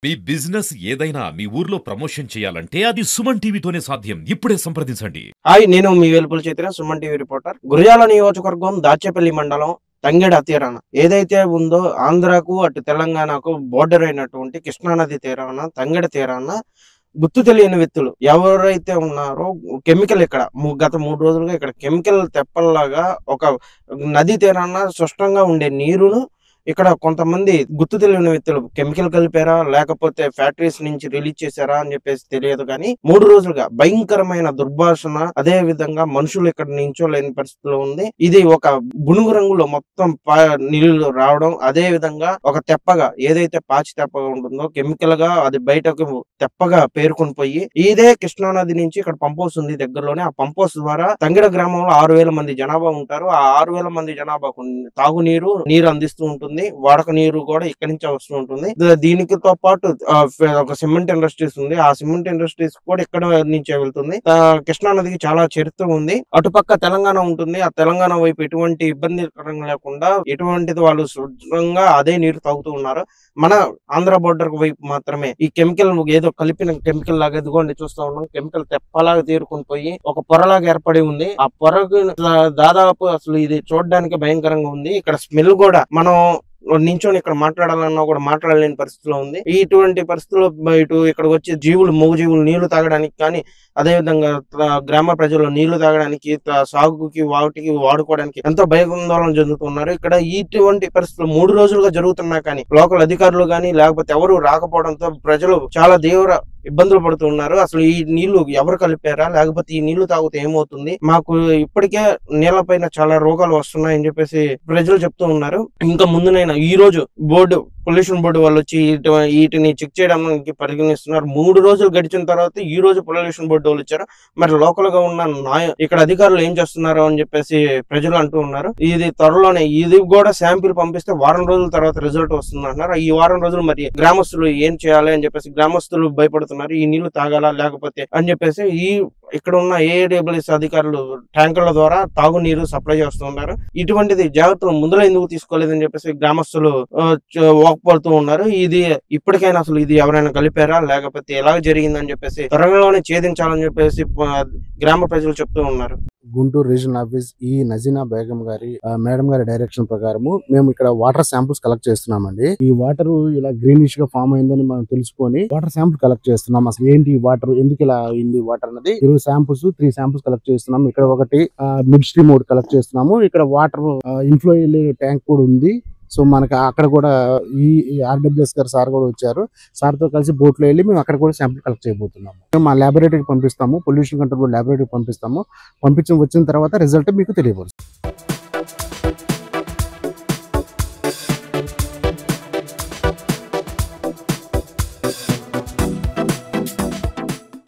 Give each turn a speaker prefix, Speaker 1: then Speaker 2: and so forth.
Speaker 1: మీ business ఏదైనా మీ ఊర్లో promotion చేయాలంటే అది సుమన్ టీవీతోనే సాధ్యం. ఇప్పుడే సంప్రదించండి.
Speaker 2: హాయ్, నేను మీ వేలుపుల చైత్ర, సుమన్ టీవీ రిపోర్టర్. గురజాల నియోజకవర్గం దాచేపల్లి మండలం తంగెడ తీరాన ఏదైతే ఉందో ఆంధ్రాకు అటు తెలంగాణకు బోర్డర్ అయినటువంటి కృష్ణానది తీరాన తంగెడ తీరాన గుర్తు తెలియని వ్యక్తులు ఎవరైతే ఉన్నారో కెమికల్ ఇక్కడ గత 3 రోజులుగా ఇక్కడ కెమికల్ తెప్పల్లాగా ఒక నది తీరాన స్పష్టంగా ఉండే నీరును ఇక్కడ కొంతమంది గుర్తు తెలియని వ్యక్తులు కెమికల్ కలిపారా లేకపోతే ఫ్యాక్టరీస్ నుంచి రిలీజ్ చేశారా అని చెప్పేసి తెలియదు. కానీ 3 రోజులుగా భయంకరమైన దుర్భాషణ, అదే విధంగా మనుషులు ఇక్కడ నించోలేని పరిస్థితిలో ఉంది. ఇది ఒక గునుగు రంగులో మొత్తం నీళ్లు రావడం, అదే విధంగా ఒక తెప్పగా ఏదైతే పాచి తెప్పగా ఉంటుందో కెమికల్ గా అది బయటకు తెప్పగా పేరుకొని పోయి ఇదే కృష్ణానది నుంచి ఇక్కడ పంప్ హౌస్ ఉంది దగ్గరలోనే. ఆ పంప్ హౌస్ ద్వారా తంగెడ గ్రామంలో 6,000 మంది జనాభా ఉంటారు. ఆ 6,000 మంది జనాభాకు తాగునీరు అందిస్తూ ఉంటుంది. వాడక నీరు కూడా ఇక్కడి నుంచి వస్తూ ఉంటుంది. దీనితో పాటు ఒక సిమెంట్ ఇండస్ట్రీస్ ఉంది. ఆ సిమెంట్ ఇండస్ట్రీస్ కూడా ఇక్కడ నుంచే వెళ్తుంది. కృష్ణా నదికి చాలా చరిత్ర ఉంది. అటుపక్క తెలంగాణ ఉంటుంది. ఆ తెలంగాణ వైపు ఎటువంటి ఇబ్బందికరంగా లేకుండా ఎటువంటిది వాళ్ళు శుభ్రంగా అదే నీరు తాగుతూ ఉన్నారు. మన ఆంధ్ర బోర్డర్ వైపు మాత్రమే ఈ కెమికల్ ఏదో కలిపిన కెమికల్ లాగా ఇదిగోండి చూస్తా ఉన్నాం. కెమికల్ తెప్పలాగా తీరుకుని పోయి ఒక పొరలాగా ఏర్పడి ఉంది. ఆ పొరకు దాదాపు అసలు ఇది చూడడానికి భయంకరంగా ఉంది. ఇక్కడ స్మెల్ కూడా మనం నించొని ఇక్కడ మాట్లాడాలన్నా కూడా మాట్లాడలేని పరిస్థితిలో ఉంది. ఇటువంటి పరిస్థితుల్లో ఇటు ఇక్కడికి వచ్చే మూగ జీవులు నీళ్లు తాగడానికి కానీ, అదే విధంగా గ్రామ ప్రజలు నీళ్లు తాగడానికి, సాగుకి వాటికి వాడుకోవడానికి ఎంతో భయాందోళన చెందుతున్నారు. ఇక్కడ ఇటువంటి పరిస్థితులు 3 రోజులుగా జరుగుతున్నా కానీ లోకల్ అధికారులు కానీ లేకపోతే ఎవరు రాకపోవడంతో ప్రజలు చాలా తీవ్ర ఇబ్బందులు పడుతున్నారు. అసలు ఈ నీళ్లు ఎవరు కలిపారా లేకపోతే ఈ నీళ్లు తాగితే ఏమవుతుంది, మాకు ఇప్పటికే నీళ్లపైన చాలా రోగాలు వస్తున్నాయని చెప్పేసి ప్రజలు చెప్తూ ఉన్నారు. ఇంకా ముందునైనా ఈ రోజు పొల్యూషన్ బోర్డు వాళ్ళు వచ్చి వీటిని చెక్ చేయడానికి పరిగణిస్తున్నారు. 3 రోజులు గడిచిన తర్వాత ఈ రోజు పొల్యూషన్ బోర్డు వాళ్ళు వచ్చారు. మరి లోకల్ గా ఉన్న ఇక్కడ అధికారులు ఏం చేస్తున్నారు అని చెప్పేసి ప్రజలు అంటూ ఉన్నారు. ఇది త్వరలోనే ఇది కూడా శాంపిల్ పంపిస్తే వారం రోజుల తర్వాత రిజల్ట్ వస్తుంది అంటున్నారు. ఈ వారం రోజులు మరి గ్రామస్తులు ఏం చేయాలి అని చెప్పేసి గ్రామస్తులు భయపడుతున్నారు. ఈ నీళ్లు తాగాలా లేకపోతే అని చెప్పేసి ఇక్కడ ఉన్న ఏడబ్ల్యూఎస్ అధికారులు ట్యాంకర్ల ద్వారా తాగునీరు సప్లై చేస్తున్నారు. ఇటువంటిది జాగ్రత్తలు ముందులో ఎందుకు తీసుకోలేదని చెప్పేసి గ్రామస్తులు వాక్పడుతూ ఉన్నారు. ఇది ఇప్పటికైనా అసలు ఇది ఎవరైనా కలిపారా లేకపోతే ఎలా జరిగిందని చెప్పేసి త్వరలోనే ఛేదించాలని చెప్పేసి గ్రామ ప్రజలు చెప్తూ ఉన్నారు.
Speaker 3: గుంటూరు రీజనల్ ఆఫీస్ ఈ నజీనా బేగం గారి మేడం గారి డైరెక్షన్ ప్రకారము మేము ఇక్కడ వాటర్ శాంపుల్స్ కలెక్ట్ చేస్తున్నామండి. ఈ వాటర్ ఇలా గ్రీనిష్ గా ఫామ్ అయిందని మనం తెలుసుకొని వాటర్ శాంపుల్ కలెక్ట్ చేస్తున్నాం. అసలు ఏంటి వాటర్, ఎందుకు ఇలా అయింది వాటర్ అనేది 3 శాంపుల్స్ కలెక్ట్ చేస్తున్నాం. ఇక్కడ ఒకటి మిడ్ స్ట్రీమ్ ఒకటి కలెక్ట్ చేస్తున్నాము. ఇక్కడ వాటర్ ఇన్ఫ్లో ట్యాంక్ కూడా ఉంది. సో మనకి అక్కడ కూడా ఈ ఆర్డబ్ల్యూఎస్ గారు సార్ కూడా వచ్చారు. సార్ తో కలిసి బోట్ లో వెళ్ళి మేము అక్కడ కూడా శాంపుల్ కలెక్ట్ చేయబోతున్నాము. మేము మా ల్యాబొరేటరీకి పంపిస్తాము, పొల్యూషన్ కంట్రోల్ ల్యాబొరేటరీకి పంపిస్తాము. వచ్చిన తర్వాత రిజల్ట్ మీకు తెలియవచ్చు.